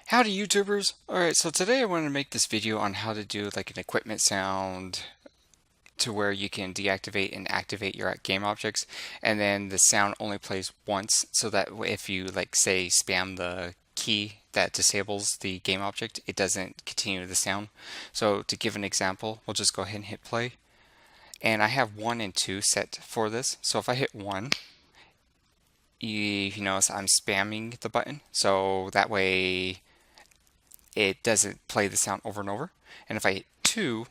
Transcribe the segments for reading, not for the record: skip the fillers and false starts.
Howdy YouTubers! Alright, so today I want to make this video on how to do like an equipment sound to where you can deactivate and activate your game objects, and then the sound only plays once, so that if you like say spam the key that disables the game object, it doesn't continue the sound. So to give an example, we'll just go ahead and hit play. And I have 1 and 2 set for this, so if I hit 1, you notice I'm spamming the button, so that way it doesn't play the sound over and over. And if I hit 2,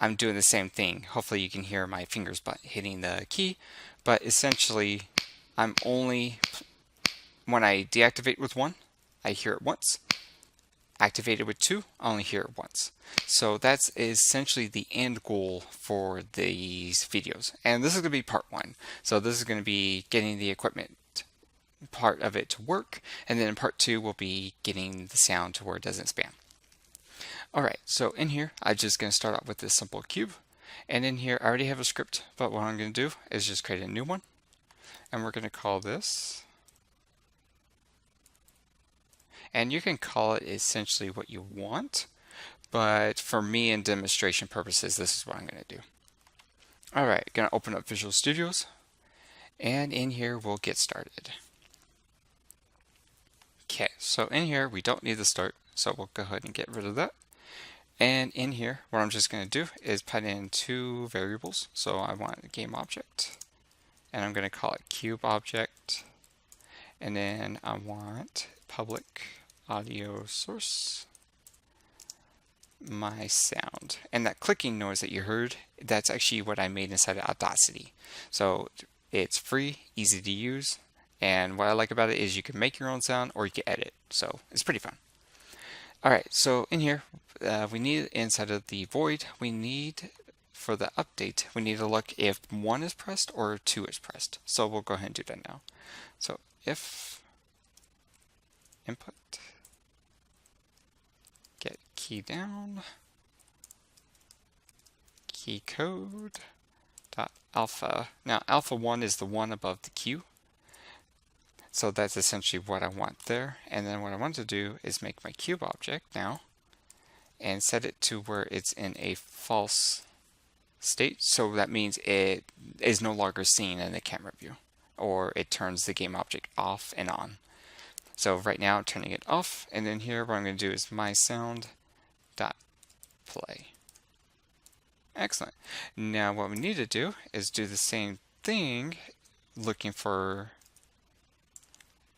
I'm doing the same thing. Hopefully you can hear my fingers hitting the key, but essentially I'm only, when I deactivate with 1, I hear it once. Activated with 2, I only hear it once. So that's essentially the end goal for these videos. And this is going to be part 1. So this is going to be getting the equipment part of it to work, and then in part 2 we'll be getting the sound to where it doesn't spam. Alright, so in here I'm just going to start out with this simple cube, and in here I already have a script, but what I'm going to do is just create a new one, and we're going to call this, and you can call it essentially what you want, but for me and demonstration purposes this is what I'm going to do. Alright, going to open up Visual Studios, and in here we'll get started. Okay, so in here we don't need the start, so we'll go ahead and get rid of that. And in here, what I'm just going to do is put in 2 variables. So I want a game object, and I'm going to call it cube object. And then I want public audio source, my sound. And that clicking noise that you heard, that's actually what I made inside of Audacity. So it's free, easy to use. And what I like about it is you can make your own sound or you can edit. So it's pretty fun. Alright, so in here, we need inside of the void, we need for the update, we need to look if 1 is pressed or 2 is pressed. So we'll go ahead and do that now. So if input get key down, key code dot alpha. Now alpha 1 is the one above the Q. So that's essentially what I want there. And then what I want to do is make my cube object now and set it to where it's in a false state. So that means it is no longer seen in the camera view, or it turns the game object off and on. So right now I'm turning it off, and then here what I'm going to do is my sound dot play. Excellent. Now what we need to do is do the same thing looking for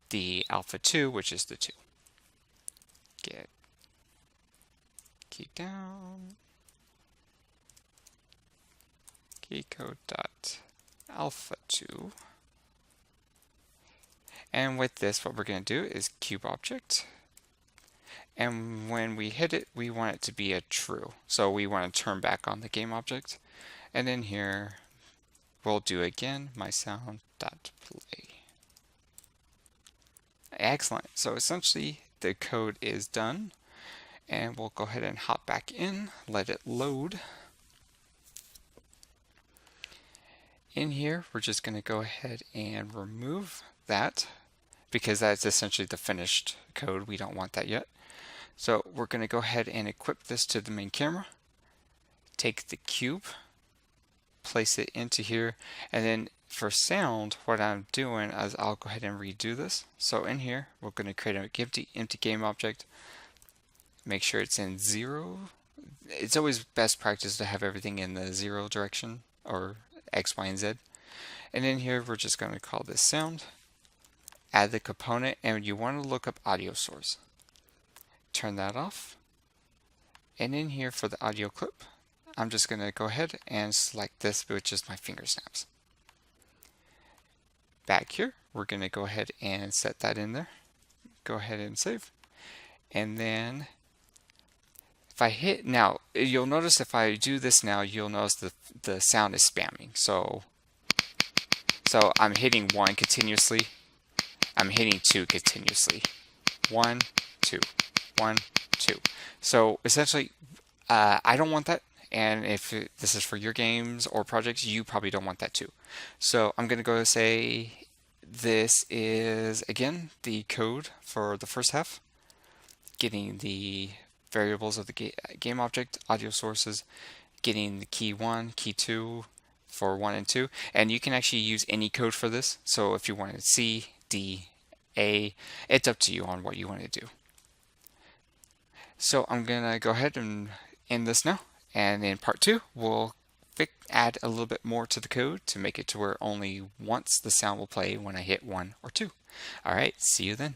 the alpha 2, which is the 2. Get key down, key code dot alpha 2. And with this, what we're going to do is cube object. And when we hit it, we want it to be a true. So we want to turn back on the game object. And in here, we'll do again my sound dot play. Excellent. So essentially the code is done, and we'll go ahead and hop back in, let it load. In here we're just going to go ahead and remove that because that's essentially the finished code. We don't want that yet. So we're going to go ahead and equip this to the main camera, take the cube, place it into here, and then for sound, what I'm doing is I'll go ahead and redo this. So in here, we're going to create an empty game object. Make sure it's in 0. It's always best practice to have everything in the 0 direction, or X, Y, and Z. And in here, we're just going to call this sound. Add the component, and you want to look up audio source. Turn that off. And in here for the audio clip, I'm just going to go ahead and select this, which is my finger snaps. Back here, we're going to go ahead and set that in there. Go ahead and save. And then if I hit now, you'll notice if I do this now, you'll notice the sound is spamming. So I'm hitting 1 continuously. I'm hitting 2 continuously. 1, 2, 1, 2. So essentially, I don't want that. And if this is for your games or projects, you probably don't want that too. So I'm going to go say this is, again, the code for the first half. getting the variables of the game object, audio sources, getting the key 1, key 2 for 1 and 2, and you can actually use any code for this. So if you wanted C, D, A, it's up to you on what you want to do. So I'm gonna go ahead and end this now, and in part 2 we'll add a little bit more to the code to make it to where only once the sound will play when I hit 1 or 2. Alright, see you then.